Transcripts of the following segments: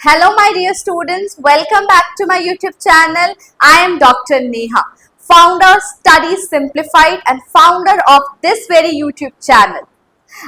Hello my dear students, welcome back to my YouTube channel. I am Dr. Neha, founder Study Simplified and founder of this very YouTube channel.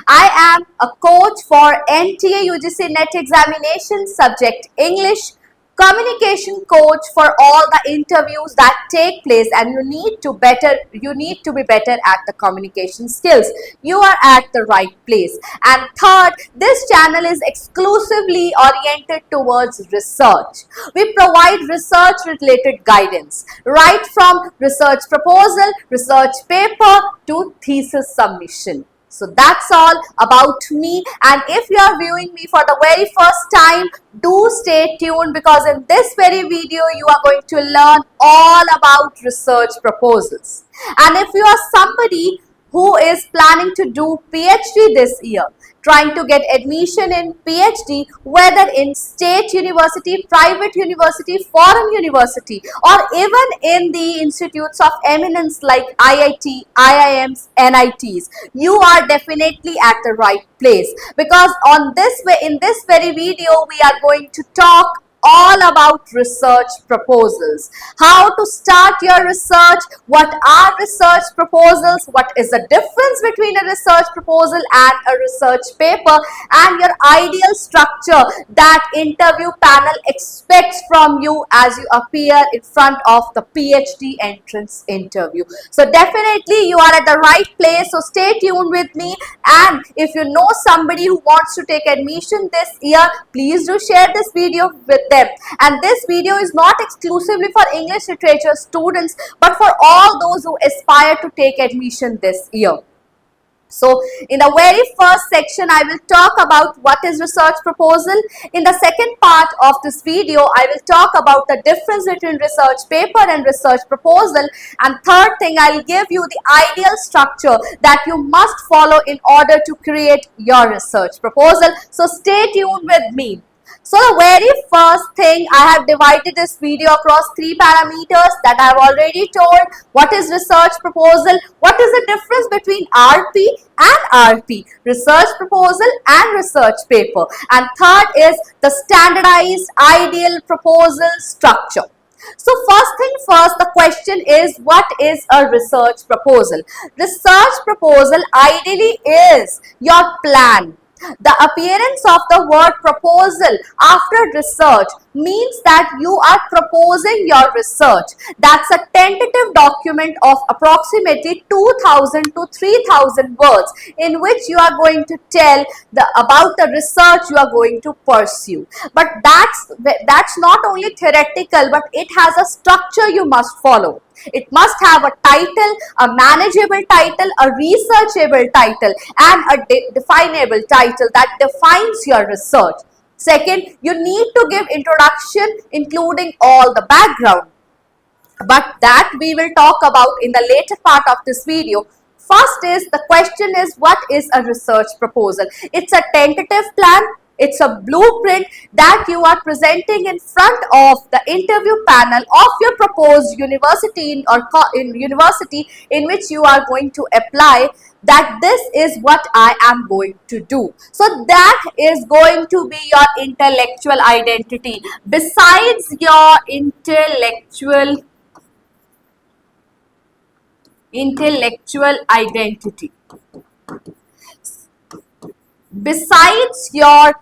I am a coach for NTA UGC NET examination subject English, communication coach for all the interviews that take place, and you need to be better at the communication skills. You are at the right place. And third, this channel is exclusively oriented towards research. We provide research related guidance right from research proposal, research paper to thesis submission. So that's all about me, and if you are viewing me for the very first time, do stay tuned, because in this very video you are going to learn all about research proposals. And if you are somebody who is planning to do PhD this year, trying to get admission in PhD, whether in state university, private university, foreign university, or even in the institutes of eminence like IIT, IIMs, NITs, you are definitely at the right place, because in this very video we are going to talk all about research proposals. How to start your research, what are research proposals, what is the difference between a research proposal and a research paper, and your ideal structure that interview panel expects from you as you appear in front of the PhD entrance interview. So definitely you are at the right place, so stay tuned with me. And if you know somebody who wants to take admission this year, please do share this video with them. And this video is not exclusively for English literature students, but for all those who aspire to take admission this year. So in the very first section, I will talk about what is research proposal. In the second part of this video, I will talk about the difference between research paper and research proposal. And third thing, I will give you the ideal structure that you must follow in order to create your research proposal. So stay tuned with me. So the very first thing, I have divided this video across three parameters that I have already told. What is research proposal? What is the difference between RP and RP? Research proposal and research paper. And third is the standardized ideal proposal structure. So first thing first, the question is, what is a research proposal? Research proposal ideally is your plan. The appearance of the word proposal after research means that you are proposing your research. That's a tentative document of approximately 2000 to 3000 words in which you are going to tell about the research you are going to pursue. But that's not only theoretical, but it has a structure you must follow. It must have a title, a manageable title, a researchable title, and a definable title that defines your research. Second, you need to give introduction including all the background, but that we will talk about in the later part of this video. First is, the question is, what is a research proposal? It's a tentative plan. It's a blueprint that you are presenting in front of the interview panel of your proposed university university in which you are going to apply, that this is what I am going to do. So that is going to be your intellectual identity. Besides your intellectual identity, besides your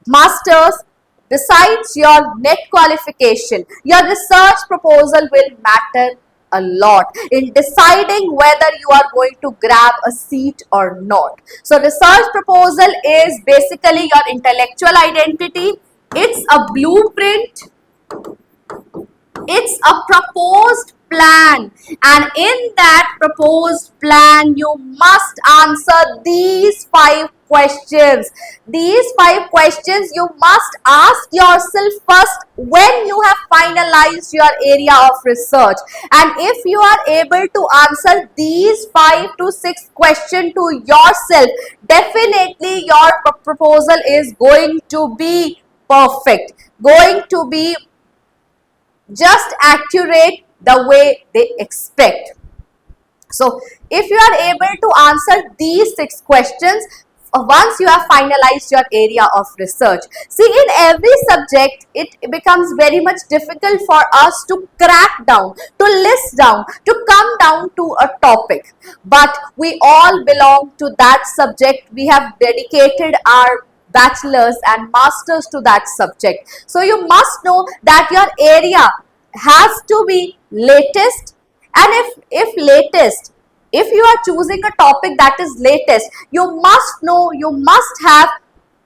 masters, besides your NET qualification, your research proposal will matter a lot in deciding whether you are going to grab a seat or not. So research proposal is basically your intellectual identity. It's a blueprint. It's a proposed plan, and in that proposed plan you must answer these 5 questions. These 5 questions you must ask yourself first when you have finalized your area of research. And if you are able to answer these 5 to 6 questions to yourself, definitely your proposal is going to be perfect, going to be just accurate the way they expect. So if you are able to answer these 6 questions, once you have finalized your area of research. See, in every subject, it becomes very much difficult for us to crack down, to list down, to come down to a topic. But we all belong to that subject. We have dedicated our bachelor's and master's to that subject. So you must know that your area has to be latest, and if latest, if you are choosing a topic that is latest, you must know, you must have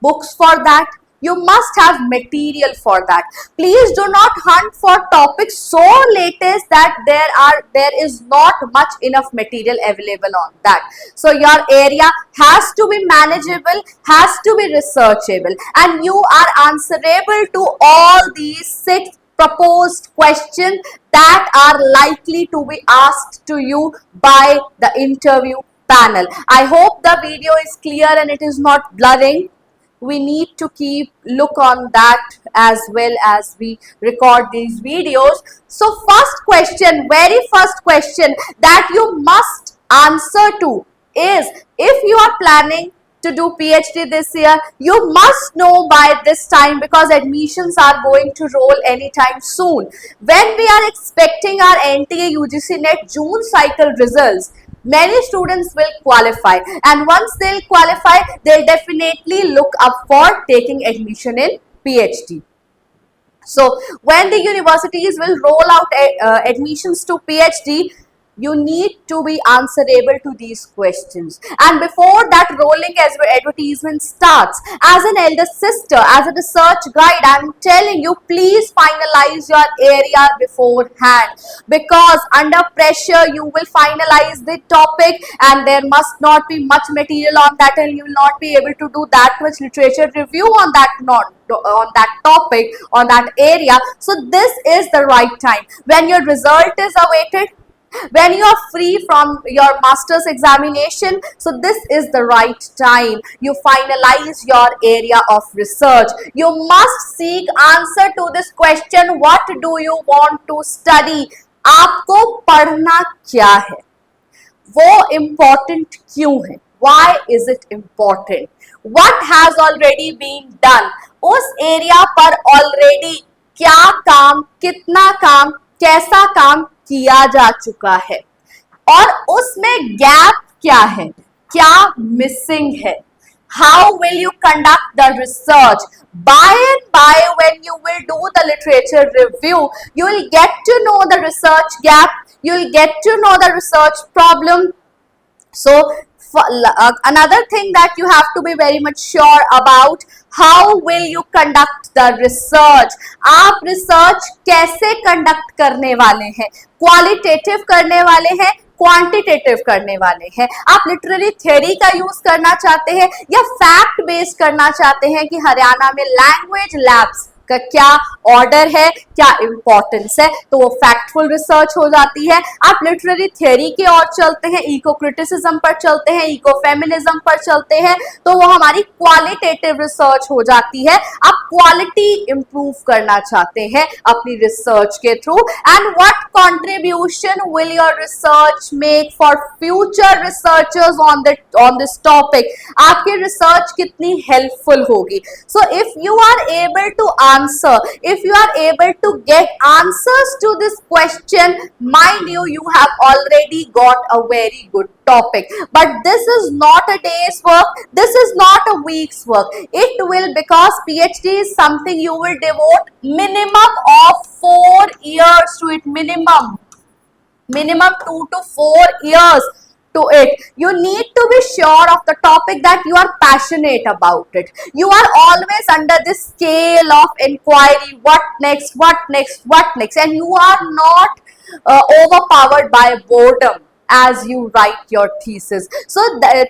books for that, you must have material for that. Please do not hunt for topics so latest that there is not much enough material available on that. So your area has to be manageable, has to be researchable, and you are answerable to all these 6 proposed questions that are likely to be asked to you by the interview panel. I hope the video is clear and it is not blurring. We need to keep look on that as well as we record these videos. So first question, very first question that you must answer to is, if you are planning to do PhD this year, you must know by this time, because admissions are going to roll anytime soon. When we are expecting our NTA UGC NET June cycle results, many students will qualify, and once they'll qualify, they'll definitely look up for taking admission in PhD. So when the universities will roll out admissions to PhD, you need to be answerable to these questions. And before that rolling advertisement starts, as an elder sister, as a research guide, I'm telling you, please finalize your area beforehand, because under pressure you will finalize the topic and there must not be much material on that, and you will not be able to do that much literature review on that topic, on that area. So this is the right time when your result is awaited, when you are free from your master's examination. So this is the right time. You finalize your area of research. You must seek answer to this question, what do you want to study? आपको पढ़ना क्या है, वो important क्यों है, why is it important, what has already been done, उस area पर already क्या काम, कितना काम, कैसा काम किया जा चुका है, और उसमें गैप क्या है, क्या मिसिंग है. How will you conduct the research? By and by, when you will do the literature review, you will get to know the research gap, you will get to know the research problem. So another thing that you have to be very much sure about, how will you conduct the research? आप research कैसे conduct करने वाले हैं? Qualitative करने वाले हैं, quantitative करने वाले हैं? आप लिटरली थ्योरी का यूज करना चाहते हैं या फैक्ट बेस्ड करना चाहते हैं कि हरियाणा में लैंग्वेज लैब्स का क्या ऑर्डर है, क्या इंपॉर्टेंस है, तो वो फैक्टफुल रिसर्च हो जाती है. आप लिटरली थ्योरी की ओर चलते हैं, इको क्रिटिसिज्म पर चलते हैं, इको फेमिनिज्म पर चलते हैं, तो वो हमारी क्वालिटेटिव रिसर्च हो जाती है. आप क्वालिटी इंप्रूव करना चाहते हैं अपनी रिसर्च के through. And what contribution will your research make for future researchers on this topic? आपकी रिसर्च कितनी हेल्पफुल होगी? So if you are able to answer, if you are able to get answers to this question, mind you, you have already got a very good topic. But this is not a day's work, this is not a week's work. It will, because PhD is something you will devote minimum of 4 years to it, minimum 2 to 4 years to it. You need to be sure of the topic that you are passionate about it. You are always under this scale of inquiry, what next, what next, what next, and you are not overpowered by boredom as you write your thesis. So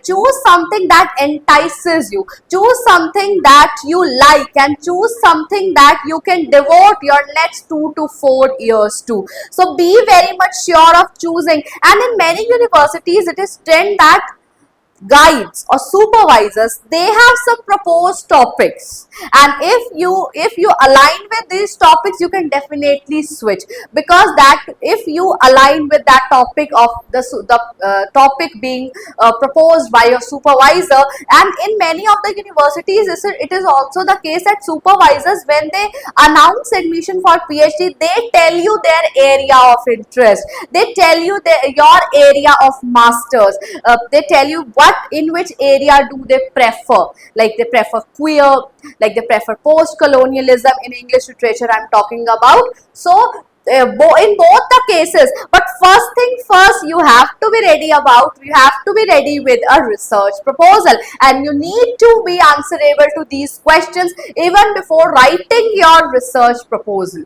choose something that entices you, choose something that you like, and choose something that you can devote your next 2 to 4 years to. So be very much sure of choosing. And in many universities it is trend that guides or supervisors, they have some proposed topics, and if you align with these topics, you can definitely switch, because that if you align with that topic of the topic being proposed by your supervisor. And in many of the universities, it is also the case that supervisors, when they announce admission for PhD, they tell you their area of interest, they tell you your area of masters, they tell you what, in which area do they prefer, like they prefer queer, like they prefer post-colonialism in English literature I'm talking about. So in both the cases, but first thing first, you have to be ready with a research proposal, and you need to be answerable to these questions even before writing your research proposal.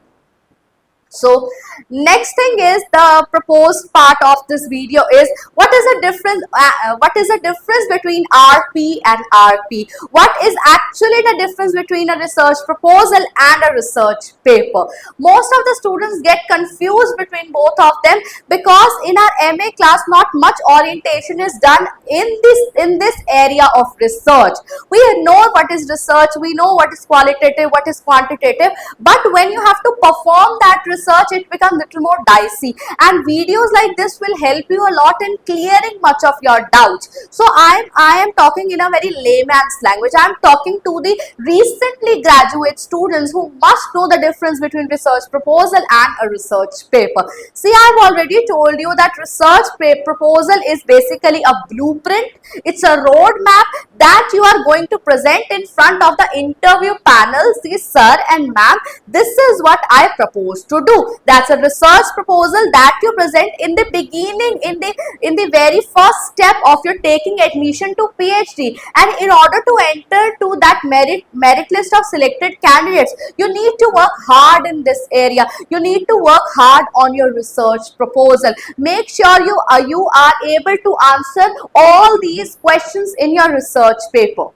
So next thing is, the proposed part of this video is, what is the difference between RP and RP? What is actually the difference between a research proposal and a research paper? Most of the students get confused between both of them, because in our MA class not much orientation is done in this area of research. We know what is research, we know what is qualitative, what is quantitative, but when you have to perform that research, it becomes little more dicey, and videos like this will help you a lot in clearing much of your doubts. So I am talking in a very layman's language. I am talking to the recently graduate students who must know the difference between research proposal and a research paper. See, I have already told you that research proposal is basically a blueprint. It's a roadmap that you are going to present in front of the interview panel. See, sir and ma'am, this is what I propose to do. That's a research proposal that you present in the beginning, in the very first step of your taking admission to PhD. And in order to enter to that merit list of selected candidates, you need to work hard in this area. You need to work hard on your research proposal. Make sure you are able to answer all these questions in your research paper,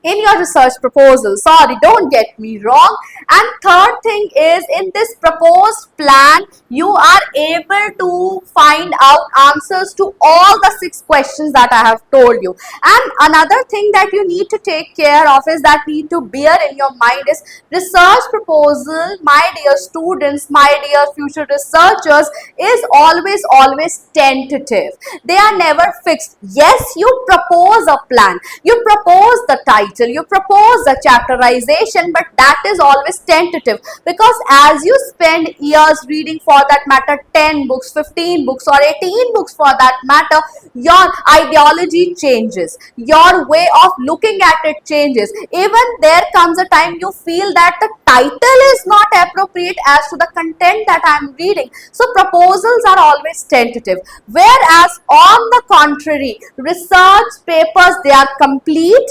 in your research proposal. Sorry, don't get me wrong. And third thing is, in this proposed plan, you are able to find out answers to all the 6 questions that I have told you. And another thing that you need to take care of is, that need to bear in your mind is, research proposal, my dear students, my dear future researchers, is always tentative. They are never fixed. Yes, you propose a plan, you propose the title, you propose the chapterization, but that is always tentative, because as you spend years reading, for that matter 10 books, 15 books, or 18 books for that matter, your ideology changes, your way of looking at it changes. Even there comes a time you feel that the title is not appropriate as to the content that I am reading. So proposals are always tentative, whereas on the contrary, research papers, they are complete,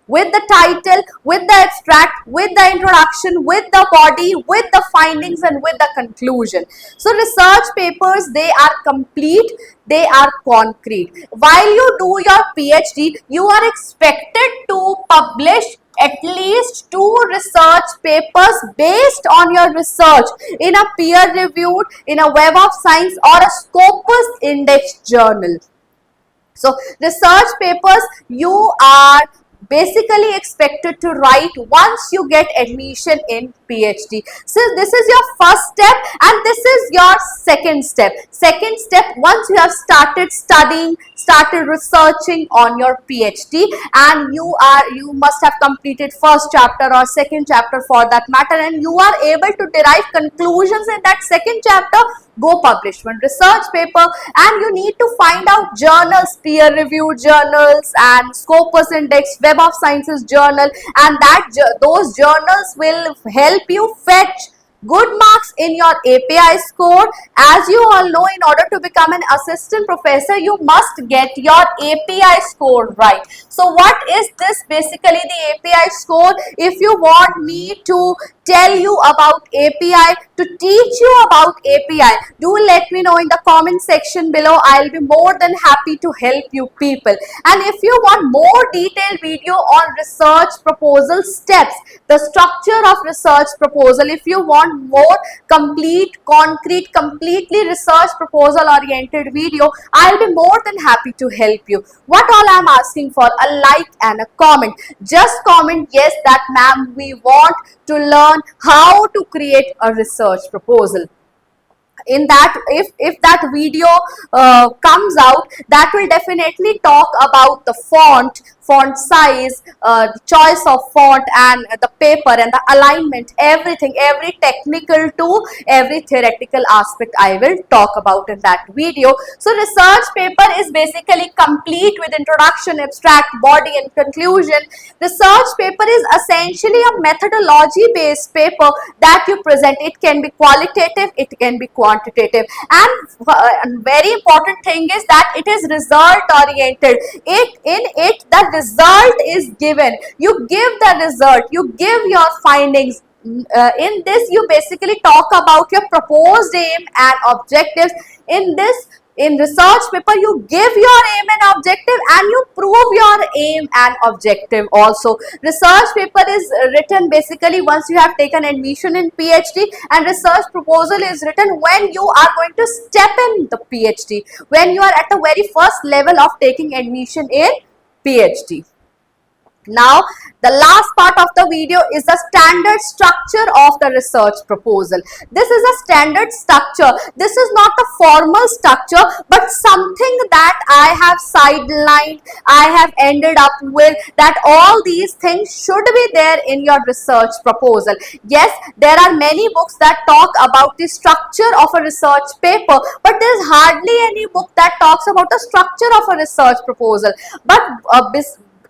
with the title, with the abstract, with the introduction, with the body, with the findings, and with the conclusion. So research papers, they are complete, they are concrete. While you do your PhD, you are expected to publish at least 2 research papers based on your research in a peer-reviewed, in a Web of Science, or a Scopus Index journal. So research papers, you are basically expected to write once you get admission in PhD. So this is your first step, and this is your second step. Second step, once you have started studying, started researching on your PhD, and you must have completed first chapter or second chapter for that matter, and you are able to derive conclusions in that second chapter, go publish one research paper. And you need to find out journals, peer-reviewed journals, and Scopus Index, Web of Sciences journal, and those journals will help you fetch good marks in your API score. As you all know, in order to become an assistant professor, you must get your API score right. So what is this? Basically the API score. If you want me to tell you about API, to teach you about API, do let me know in the comment section below. I'll be more than happy to help you people. And if you want more detailed video on research proposal steps, the structure of research proposal, if you want want more complete, concrete, completely research proposal oriented video, I'll be more than happy to help you. What all I'm asking for? A like and a comment. Just comment yes that ma'am, we want to learn how to create a research proposal. In that, if that video comes out, that will definitely talk about the font size, choice of font, and the paper and the alignment, everything, every technical to every theoretical aspect I will talk about in that video. So research paper is basically complete with introduction, abstract, body, and conclusion. Research paper is essentially a methodology based paper that you present. It can be qualitative, it can be quantitative, and very important thing is that it is result oriented. The result is given. You give the result, you give your findings. In this, you basically talk about your proposed aim and objectives. In research paper, you give your aim and objective, and you prove your aim and objective also. Research paper is written basically once you have taken admission in PhD, and research proposal is written when you are going to step in the PhD, when you are at the very first level of taking admission in PhD. Now, the last part of the video is the standard structure of the research proposal. This is a standard structure. This is not a formal structure, but something that I have sidelined, I have ended up with, that all these things should be there in your research proposal. Yes, there are many books that talk about the structure of a research paper, but there is hardly any book that talks about the structure of a research proposal. But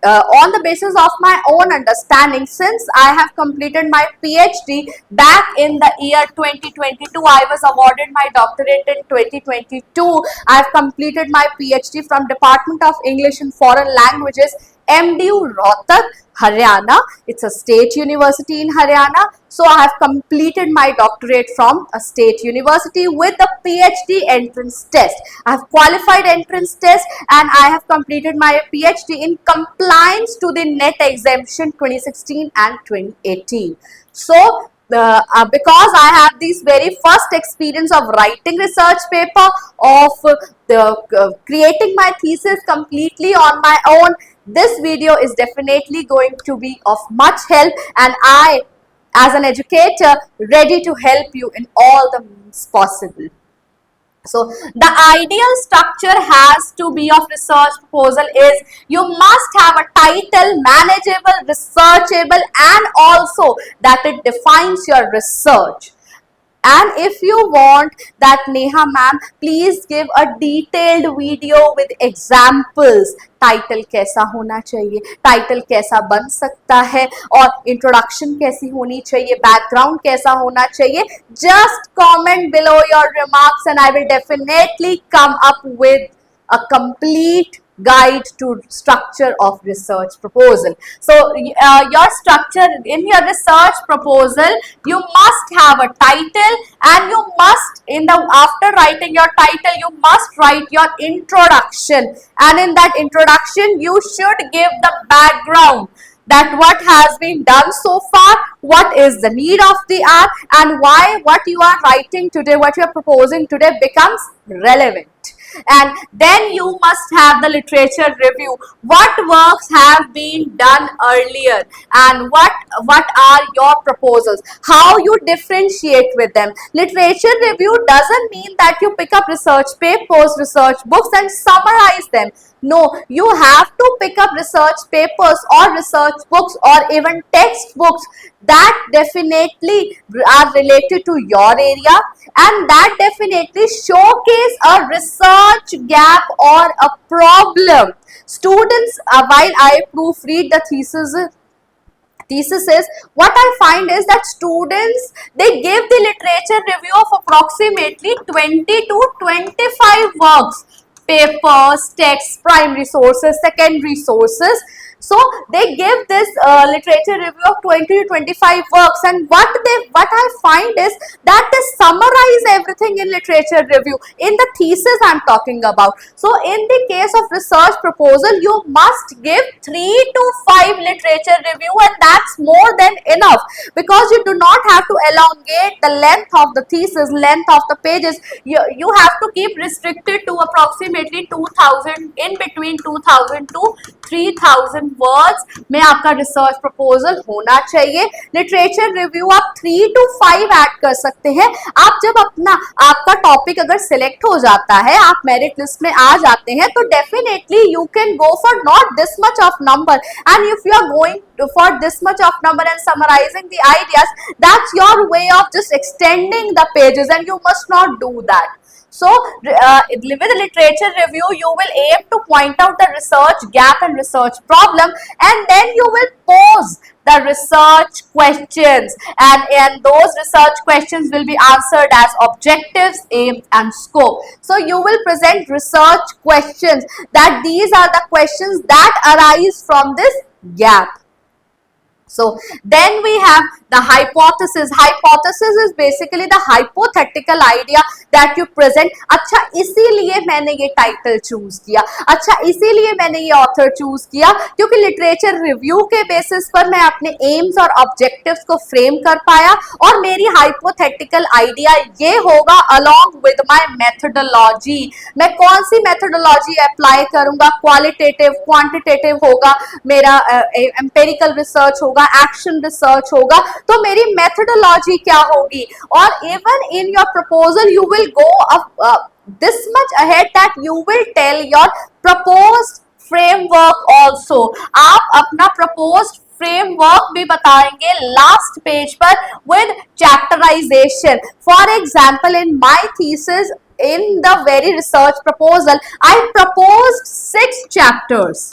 on the basis of my own understanding, since I have completed my PhD back in the year 2022, I was awarded my doctorate in 2022. I have completed my PhD from Department of English and Foreign Languages, MDU Rohtak, Haryana. It's a state university in Haryana. So I have completed my doctorate from a state university with the PhD entrance test. I have qualified entrance test, and I have completed my PhD in compliance to the NET exemption 2016 and 2018. So because I have this very first experience of writing research paper, of creating my thesis completely on my own, this video is definitely going to be of much help, and I, as an educator, ready to help you in all the means possible. So the ideal structure has to be of research proposal is you must have a title, manageable, researchable, and also that it defines your research. And if you want that Neha ma'am, please give a detailed video with examples. Title कैसा होना चाहिए, title कैसा बन सकता है, और introduction कैसी होनी चाहिए, बैकग्राउंड कैसा होना चाहिए. Just comment below your remarks and I will definitely come up with a complete guide to structure of research proposal. So your structure in your research proposal, you must have a title, and you must, after writing your title, you must write your introduction, and in that introduction you should give the background, that what has been done so far, what is the need of the hour, and why what you are writing today, what you are proposing today becomes relevant. And then you must have the literature review. What works have been done earlier, and what are your proposals, how you differentiate with them. Literature review doesn't mean that you pick up research papers, research books and summarize them. No, you have to pick up research papers or research books or even textbooks that definitely are related to your area, and that definitely showcase a research gap or a problem. Students, while I proofread the theses, what I find is that students, they give the literature review of approximately 20 to 25 works, papers, texts, primary sources, secondary sources. So they give this literature review of 20 to 25 works, and what I find is that they summarize everything in literature review in the thesis I'm talking about. So in the case of research proposal, you must give 3 to 5 literature review, and that's more than enough, because you do not have to elongate the length of the thesis, length of the pages. You have to keep restricted to approximately 2000, in between 2000 to 3000 words में आपका research proposal होना चाहिए. Literature review आप 3 to 5 add कर सकते हैं. आप जब आपका टॉपिक अगर सिलेक्ट हो जाता है, आप मेरिट लिस्ट में आ जाते हैं, तो definitely you can go for not this much of number, and if you are going for this much of number and summarizing the ideas, that's your way of just extending the pages, and you must not do that. So with literature review, you will aim to point out the research gap and research problem, and then you will pose the research questions, and those research questions will be answered as objectives, aim and scope. So you will present research questions, that these are the questions that arise from this gap. So then we have the hypothesis. Hypothesis is basically the hypothetical idea that you present. अच्छा, इसीलिए मैंने ये title choose किया, अच्छा इसीलिए मैंने ये author choose किया, क्योंकि लिटरेचर रिव्यू के बेसिस पर मैं अपने एम्स और ऑब्जेक्टिव्स को फ्रेम कर पाया, और मेरी हाइपोथेटिकल आइडिया ये होगा अलोंग विद माय मेथोडोलॉजी. मैं कौन सी मेथोडोलॉजी अप्लाई करूंगा, क्वालिटेटिव, क्वांटिटेटिव होगा, मेरा एम्पेरिकल रिसर्च होगा, एक्शन रिसर्च होगा, तो मेरी मेथोडोलॉजी क्या होगी. और even in your proposal you will go this much ahead that you will tell your proposed framework also. आप अपना proposed framework भी बताएंगे लास्ट पेज पर with chapterization. For example, in my thesis, in the very research proposal, I proposed 6 chapters.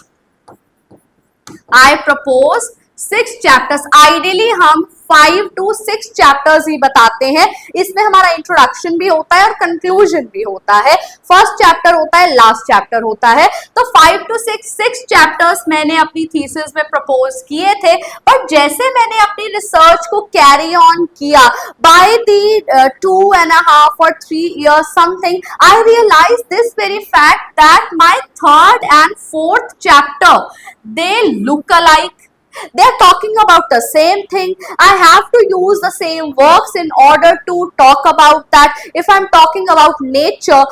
I proposed 6 chapters. Ideally हम 5 to 6 chapters ही बताते हैं. इसमें हमारा इंट्रोडक्शन भी होता है और कंक्लूजन भी होता है. फर्स्ट चैप्टर होता है, लास्ट चैप्टर होता है. तो 5 to 6 चैप्टर्स मैंने अपनी थीसिस में प्रपोज किए थे. पर जैसे मैंने अपनी रिसर्च को कैरी ऑन किया, by the 2.5 or 3 years something, I realized this very fact that my third and fourth chapter, they look alike. They are talking about the same thing. I have to use the same works in order to talk about that. If I'm talking about nature,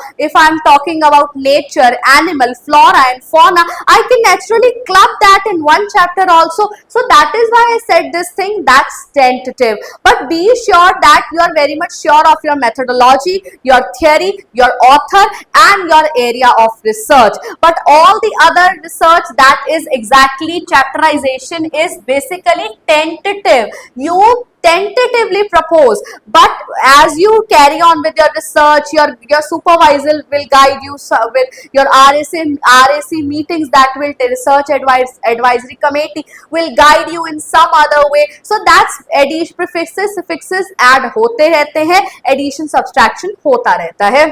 animal, flora and fauna, I can naturally club that in one chapter also. So that is why I said this thing, that's tentative. But be sure that you are very much sure of your methodology, your theory, your author and your area of research. But all the other research that is exactly chapterization is basically tentative. You tentatively propose, but as you carry on with your research, your supervisor will guide you with your RAC meetings, that will research advisory committee will guide you in some other way. So that's addition, prefixes, suffixes add होते रहते हैं, addition subtraction होता रहता है.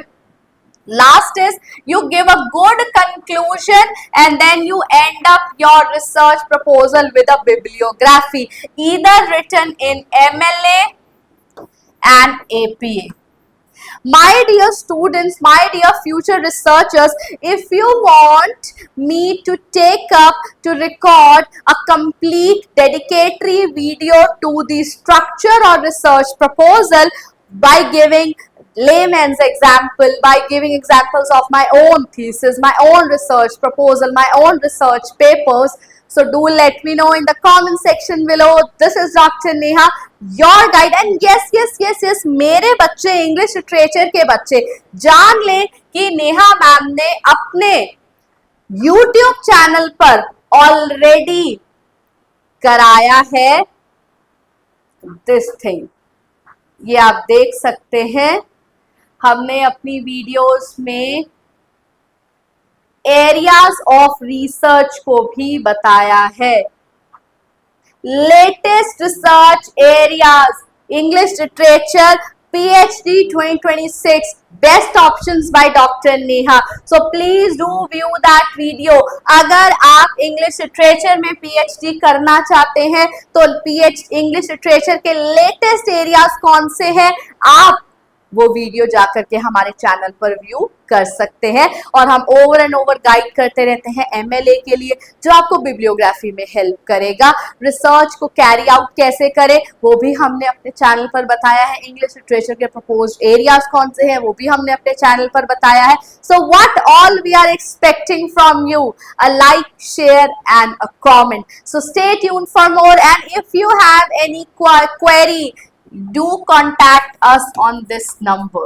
Last is you give a good conclusion, and then you end up your research proposal with a bibliography, either written in MLA and APA. My dear students, my dear future researchers, if you want me to take up to record a complete dedicatory video to the structure or research proposal by giving layman's example, by giving examples of my own thesis, my own research proposal, my own research papers, so do let me know in the comment section below. This is Dr. Neha, your guide. And yes, मेरे बच्चे, English literature के बच्चे, जान लें कि Neha ma'am ने अपने YouTube channel पर ऑलरेडी कराया है दिस थिंग. ये आप देख सकते हैं, हमने अपनी वीडियोस में एरियाज ऑफ रिसर्च को भी बताया है. Latest research areas, English literature PhD 2026 Best Options by Dr. Neha. So please do view that video. अगर आप इंग्लिश लिटरेचर में PhD करना चाहते हैं तो इंग्लिश लिटरेचर के लेटेस्ट एरियाज कौन से हैं, आप वो वीडियो जाकर के हमारे चैनल पर व्यू कर सकते हैं। और हम ओवर एंड ओवर गाइड करते रहते हैं MLA के लिए, जो आपको बिब्लियोग्राफी में हेल्प करेगा। रिसर्च को कैरी आउट कैसे करें वो भी हमने अपने चैनल पर बताया है। इंग्लिश लिटरेचर के प्रपोज्ड एरियाज कौन से हैं वो भी हमने अपने चैनल पर बताया है। So what all we are expecting from you, a like, share and a comment. So stay tuned for more, and if you have any query, do contact us on this number.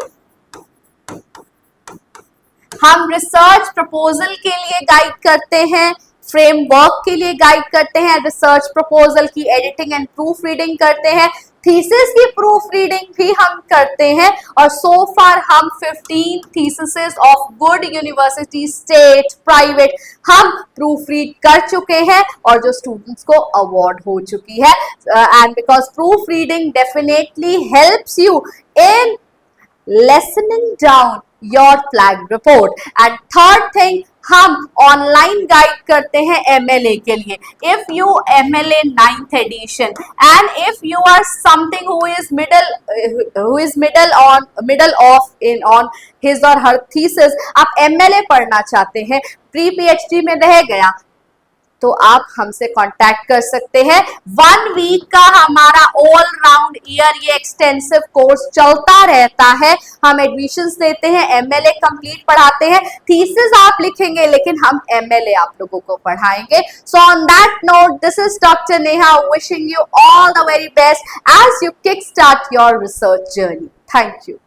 हम research proposal के लिए guide करते हैं, framework के लिए guide करते हैं, research proposal की एडिटिंग एंड प्रूफ रीडिंग करते हैं, थीसिस की प्रूफ रीडिंग भी हम करते हैं। और सो फार हम 15 thesis of good university, state, private हम प्रूफ रीड कर चुके हैं और जो स्टूडेंट्स को अवार्ड हो चुकी है। And because proof reading definitely helps you in lessening down your flag report. And third thing, हम ऑनलाइन गाइड करते हैं MLA के लिए। If you MLA 9th edition and if you are something who is middle off in on his or her thesis, आप MLA पढ़ना चाहते हैं, pre PhD में रह गया, तो आप हमसे कांटेक्ट कर सकते हैं। 1 वीक का हमारा ऑल राउंड ईयर ये एक्सटेंसिव कोर्स चलता रहता है। हम एडमिशंस देते हैं, MLA कंप्लीट पढ़ाते हैं, थीसिस आप लिखेंगे लेकिन हम MLA आप लोगों को पढ़ाएंगे। So on that note, this is doctor Neha wishing you all the very best as you kickstart your research journey. Thank you.